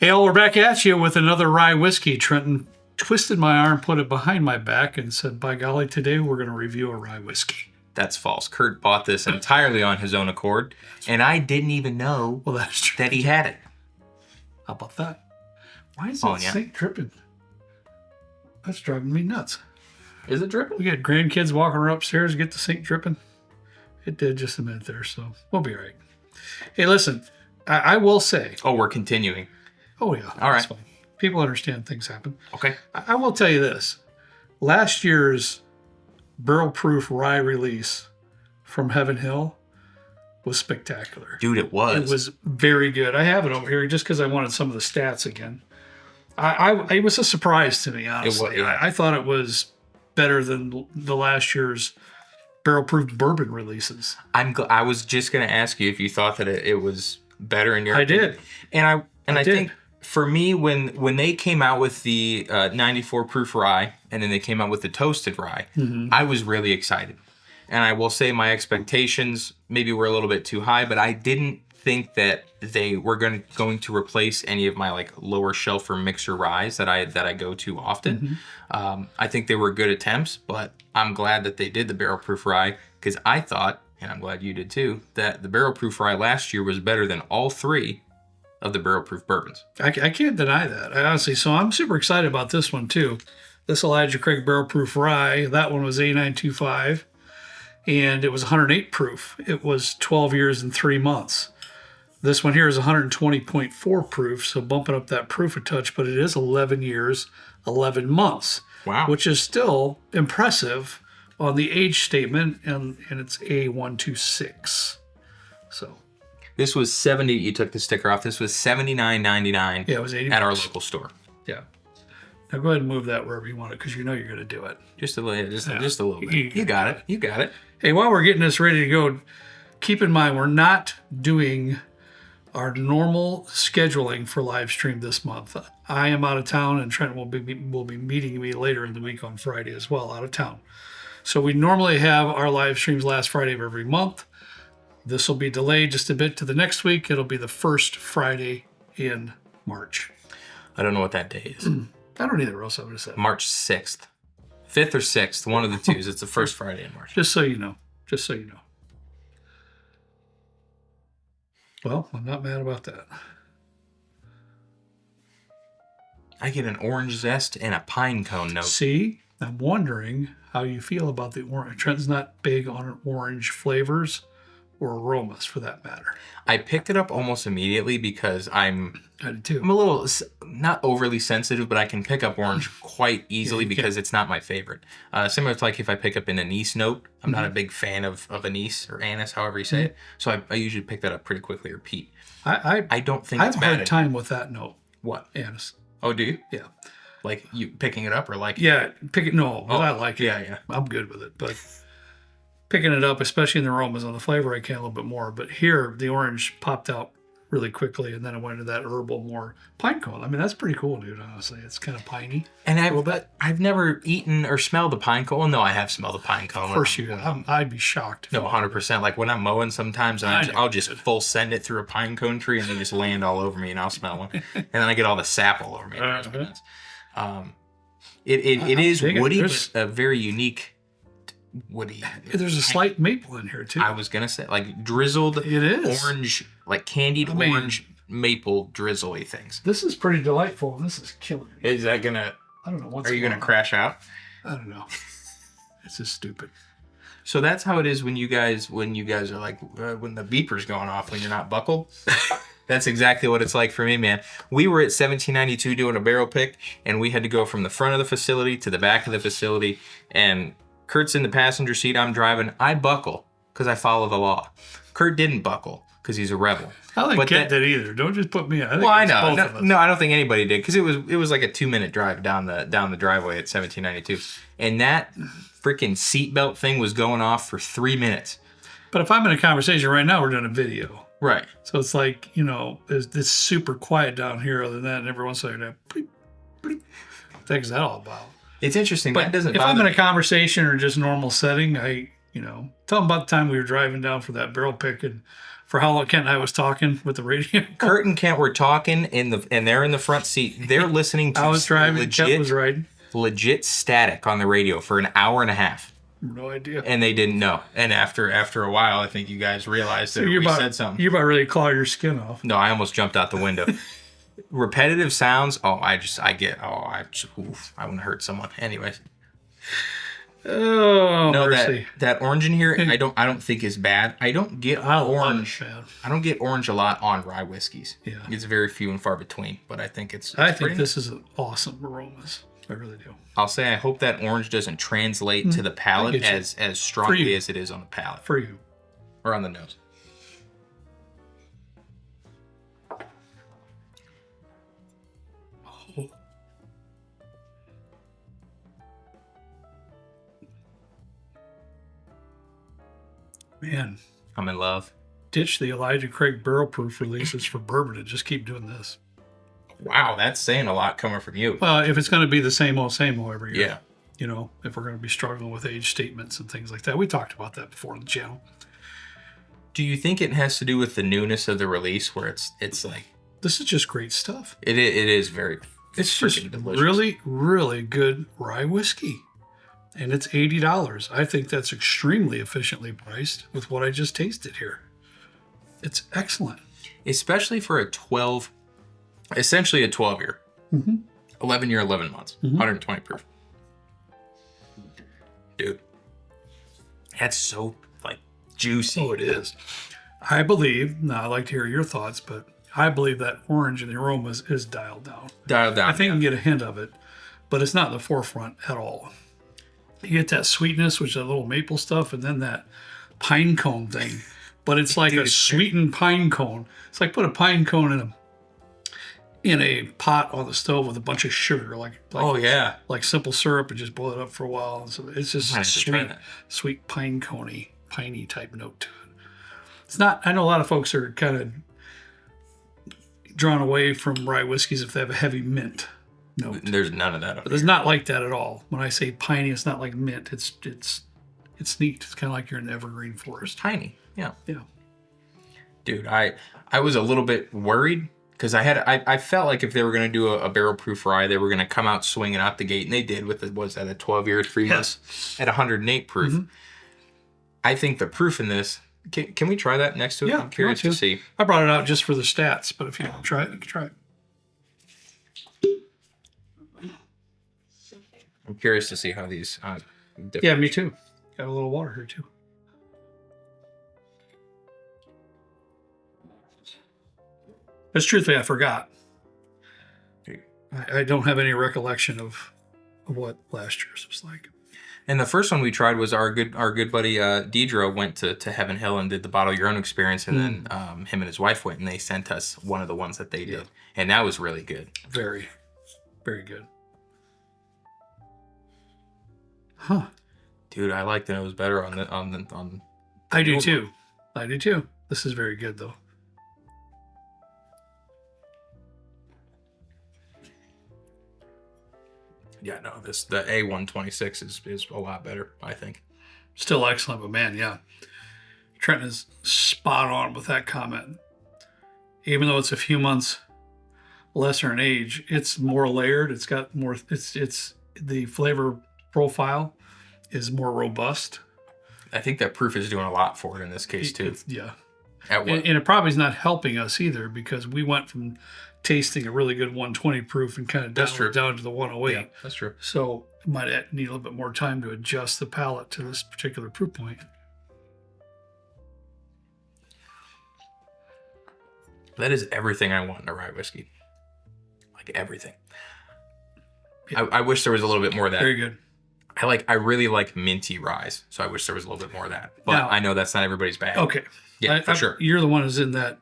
Hey, all, we're back at you with another rye whiskey. Trenton twisted my arm, put it behind my back, and said, by golly, today we're going to review a rye whiskey. That's false. Kurt bought this entirely on his own accord, and I didn't even know that he had it. How about that? Why is that sink dripping? That's driving me nuts. Is it dripping? We got grandkids walking around upstairs, get the sink dripping. It did just a minute there, so we'll be all right. Hey, listen, I will say... Oh, we're continuing. Oh, yeah. All right. Fine. People understand things happen. Okay. I will tell you this. Last year's barrel proof rye release from Heaven Hill was spectacular. Dude, it was. It was very good. I have it over here just because I wanted some of the stats again. It was a surprise to me, honestly. It was, yeah. I thought it was better than the last year's barrel proof bourbon releases. I was just going to ask you if you thought that it was better in your opinion. I did. And I think for me, when they came out with the 94 proof rye and then they came out with the toasted rye, I was really excited. And I will say my expectations maybe were a little bit too high, but I didn't think that they were going to replace any of my like lower shelf or mixer ryes that I go to often. I think they were good attempts, but I'm glad that they did the barrel proof rye because I thought, and I'm glad you did too, that the barrel proof rye last year was better than all three of the barrel proof bourbons. I can't deny that, honestly. So I'm super excited about this one too. This Elijah Craig barrel proof rye, that one was A925 and it was 108 proof. It was 12 years and 3 months. This one here is 120.4 proof, so bumping up that proof a touch, but it is 11 years, 11 months. Wow. Which is still impressive on the age statement, and it's A126. So this was 70. You took the sticker off. This was $79.99. Yeah, it was 80 at our local store. Yeah. Now go ahead and move that wherever you want it, because you know you're going to do it. Just a little bit. You got it. You got it. Hey, while we're getting this ready to go, keep in mind we're not doing our normal scheduling for live stream this month. I am out of town, and Trent will be meeting me later in the week on Friday as well, out of town. So we normally have our live streams last Friday of every month. This will be delayed just a bit to the next week. It'll be the first Friday in March. I don't know what that day is. I don't either, else I would have said. March 6th. 5th or 6th, one of the twos. It's the first Friday in March. Just so you know. Just so you know. Well, I'm not mad about that. I get an orange zest and a pine cone note. See, I'm wondering how you feel about the orange. Trent's not big on orange flavors or aromas, for that matter. I picked it up almost immediately because I did too. I'm a little, not overly sensitive, but I can pick up orange quite easily because it's not my favorite. Similar to like if I pick up an anise note, I'm not a big fan of anise or anise, however you say it. So I usually pick that up pretty quickly or peat. I don't think it's bad. I have a hard time with that note. What? Anise. Oh, do you? Yeah. Like you picking it up or like? Yeah, pick it. No, but I like it. Yeah. I'm good with it, but picking it up, especially in the aromas, on the flavor, I can a little bit more. But here, the orange popped out really quickly, and then it went into that herbal, more pine cone. I mean, that's pretty cool, dude. Honestly, it's kind of piney. And I've never eaten or smelled the pine cone. No, I have smelled the pine cone. Of course you have. I'd be shocked. No, 100%. Like when I'm mowing, sometimes I'll just full send it through a pine cone tree, and they just land all over me, and I'll smell one, and then I get all the sap all over me. It is woody, but a very unique woody. There's a slight maple in here too. I was gonna say like drizzled. It is orange, like candied orange maple drizzly things. This is pretty delightful. This is killing me. Is that gonna? I don't know. Are you gonna crash out? I don't know. It's just stupid. So that's how it is when you guys are like when the beeper's going off when you're not buckled. That's exactly what it's like for me, man. We were at 1792 doing a barrel pick, and we had to go from the front of the facility to the back of the facility, and Kurt's in the passenger seat. I'm driving. I buckle because I follow the law. Kurt didn't buckle because he's a rebel. I don't think Kent did either. Don't just put me on. I know. No, I don't think anybody did because it was like a 2-minute drive down the driveway at 1792, and that freaking seatbelt thing was going off for 3 minutes. But if I'm in a conversation right now, we're doing a video. Right. So it's like, it's super quiet down here. Other than that, and every once in a while, bleep, bleep. What the heck is that all about? It's interesting. But if I'm in a conversation or just normal setting, I tell them about the time we were driving down for that barrel pick and for how long Kent and I was talking with the radio. Kurt and Kent were talking and they're in the front seat. They're listening to I was driving, Kent was riding. Legit static on the radio for an hour and a half. No idea. And they didn't know. And after a while, I think you guys realized that we said something. You're about ready to claw your skin off. No, I almost jumped out the window. Repetitive sounds. Oh, I wouldn't hurt someone. Anyways. Oh, no, mercy. that orange in here, I don't think is bad. I don't get orange. I don't get orange a lot on rye whiskeys. Yeah, it's very few and far between. But I think I think this is an awesome aromas. I really do. I'll say I hope that orange doesn't translate to the palate as strongly as it is on the palate. For you. Or on the nose. Oh. Man. I'm in love. Ditch the Elijah Craig barrel proof releases for bourbon and just keep doing this. Wow, that's saying a lot coming from you. Well, if it's going to be the same old every year. Yeah. You know, if we're going to be struggling with age statements and things like that. We talked about that before on the channel. Do you think it has to do with the newness of the release where it's like... This is just great stuff. It is very... It's just delicious. Really, really good rye whiskey. And it's $80. I think that's extremely efficiently priced with what I just tasted here. It's excellent. Especially for essentially a 12-year. 11 year, 11 months. 120 proof. Dude. That's so, juicy. Oh, it is. I believe, now I'd like to hear your thoughts, but I believe that orange in the aromas is dialed down. Dialed down. I think you can get a hint of it, but it's not in the forefront at all. You get that sweetness, which is that little maple stuff, and then that pine cone thing. But it's like a sweetened pine cone. It's like put a pine cone in a pot on the stove with a bunch of sugar, like like simple syrup, and just boil it up for a while. So it's just sweet pine coney, piney type note to it. It's not. I know a lot of folks are kind of drawn away from rye whiskeys if they have a heavy mint note. There's none of that. But it's not like that at all. When I say piney, it's not like mint. It's neat. It's kind of like you're in the evergreen forest. Tiny. Yeah. Yeah. Dude, I was a little bit worried because I felt like if they were going to do a barrel proof rye, they were going to come out swinging out the gate, and they did with a 12-year, 3 months at 108 proof. I think the proof in this. Can we try that next to it? Yeah, I'm curious to see. I brought it out just for the stats, but if you want to try it, you can try it. I'm curious to see how these. Yeah, me too. Got a little water here too. Because truthfully, I forgot. I don't have any recollection of what last year's was like. And the first one we tried was our good buddy Deidre went to Heaven Hill and did the bottle your own experience, and then him and his wife went and they sent us one of the ones that they did, and that was really good. Very, very good. Huh. Dude, I like that it was better on. I do too. I do too. This is very good though. Yeah, no, the A126 is a lot better, I think. Still excellent, but man, yeah. Trent is spot on with that comment. Even though it's a few months lesser in age, it's more layered. It's got more, it's the flavor profile is more robust. I think that proof is doing a lot for it in this case too. Yeah. And it probably is not helping us either, because we went from tasting a really good 120 proof and kind of down to the 108. Yeah, that's true. So it might need a little bit more time to adjust the palate to this particular proof point. That is everything I want in a rye whiskey. Like everything. Yeah. I wish there was a little bit more of that. Very good. I really like minty ryes, so I wish there was a little bit more of that. But now, I know that's not everybody's bag. Okay. Yeah, for sure. You're the one who's in that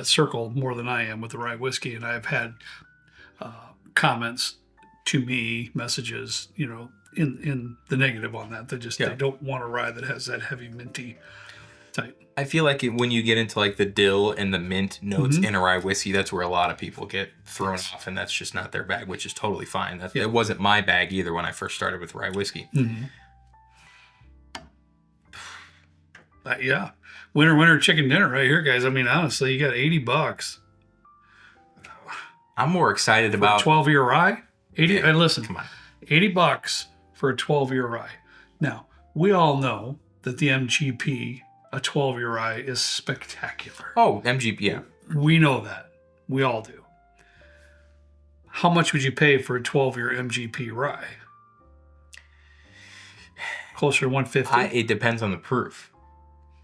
circle more than I am with the rye whiskey, and I've had comments to me, messages, in the negative on that. They don't want a rye that has that heavy minty type. I feel like when you get into like the dill and the mint notes in a rye whiskey, that's where a lot of people get thrown off, and that's just not their bag, which is totally fine. It wasn't my bag either when I first started with rye whiskey. Yeah. winner chicken dinner right here, guys. I mean, honestly, you got $80 I'm more excited for about a 12-year rye. 80. Yeah, And listen, come on. $80 for a 12-year rye. Now, we all know that the MGP, a 12-year rye, is spectacular. Oh, MGP, yeah. We know that. We all do. How much would you pay for a 12-year MGP rye? Closer to 150. It depends on the proof.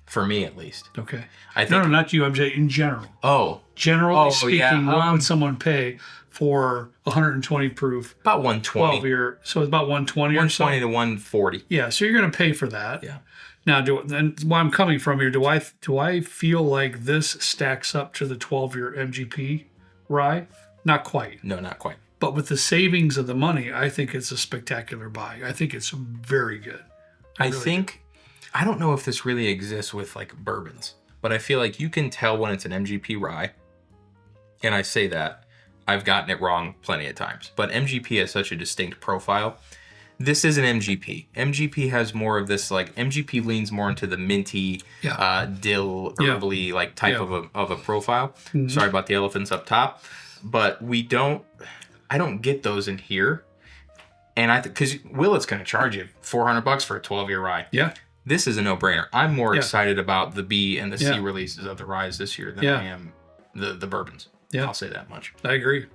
For me, at least. Okay. I think. No, not you. I'm saying in general. Oh, Generally speaking, yeah, what would someone pay for 120 proof about 120. 12-year? So it's about 120 or so. 120 to 140. Yeah. So you're going to pay for that. Yeah. Now, and where I'm coming from here, do I feel like this stacks up to the 12-year MGP rye? Not quite. No, not quite. But with the savings of the money, I think it's a spectacular buy. I think it's very good. I don't know if this really exists with like bourbons, but I feel like you can tell when it's an MGP rye. And I say that I've gotten it wrong plenty of times, but MGP has such a distinct profile. This is an MGP. MGP has more of this, like MGP leans more into the minty, dill, herbally like type of a profile. Mm-hmm. Sorry about the elephants up top, but I don't get those in here. And because Willet's going to charge you $400 for a 12-year rye. Yeah. This is a no-brainer. I'm more excited about the B and the C releases of the ryes this year than I am the bourbons. Yeah. I'll say that much. I agree.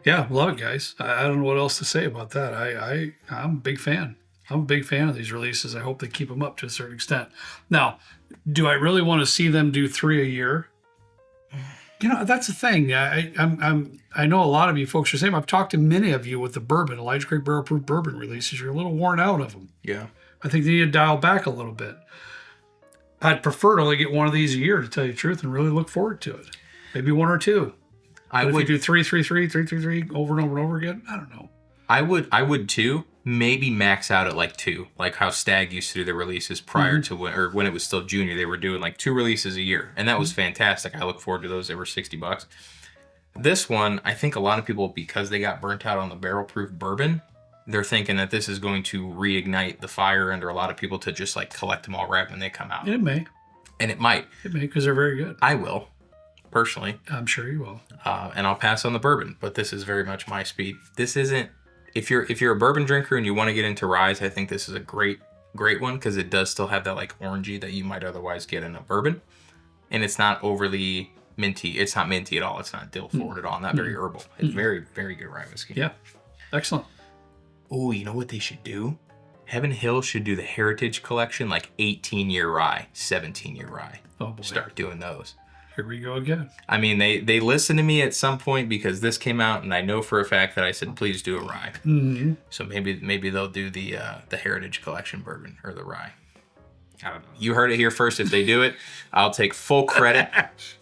Yeah, love it, guys. I don't know what else to say about that. I'm a big fan. I'm a big fan of these releases. I hope they keep them up to a certain extent. Now, do I really want to see them do 3 a year? You know, that's the thing. I know a lot of you folks are saying. I've talked to many of you with the bourbon, Elijah Craig Barrel Proof bourbon releases. You're a little worn out of them. Yeah. I think they need to dial back a little bit. I'd prefer to only get one of these a year, to tell you the truth, and really look forward to it. Maybe one or two. If you do 3-3-3, 3-3-3 over and over and over again, I don't know. I would too. Maybe max out at like 2, like how Stag used to do their releases prior to when it was still junior. They were doing like 2 releases a year, and that was fantastic. I look forward to those. They were $60. This one, I think a lot of people, because they got burnt out on the barrel proof bourbon, they're thinking that this is going to reignite the fire under a lot of people to just like collect them all right when they come out. It may. And it might. It may, because they're very good. I will, personally. I'm sure you will. And I'll pass on the bourbon, but this is very much my speed. This isn't, if you're a bourbon drinker and you want to get into ryes, I think this is a great one, because it does still have that like orangey that you might otherwise get in a bourbon. And it's not overly minty. It's not minty at all. It's not dill forward at all. Not very herbal. It's very, very good rye whiskey. Yeah. Excellent. Oh, you know what they should do? Heaven Hill should do the Heritage Collection, like 18-year rye, 17-year rye. Oh, boy. Start doing those. Here we go again. I mean, they listened to me at some point because this came out, and I know for a fact that I said, please do a rye. Mm-hmm. So maybe they'll do the Heritage Collection bourbon or the rye. I don't know. You heard it here first. If they do it, I'll take full credit.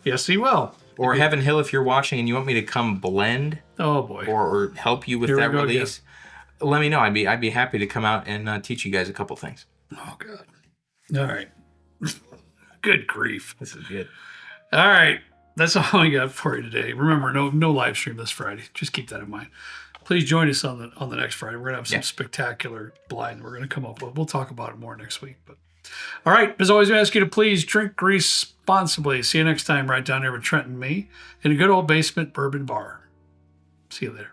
Yes, he will. Or Heaven Hill, if you're watching and you want me to come blend. Oh boy. Or help you with that release. Again. Let me know. I'd be happy to come out and teach you guys a couple things. Oh God. All right. Good grief. This is good. All right. That's all I got for you today. Remember, no live stream this Friday. Just keep that in mind. Please join us on the next Friday. We're gonna have some spectacular blind we're gonna come up with. We'll talk about it more next week. But all right. As always, we ask you to please drink responsibly. See you next time right down here with Trent and me in a good old basement bourbon bar. See you later.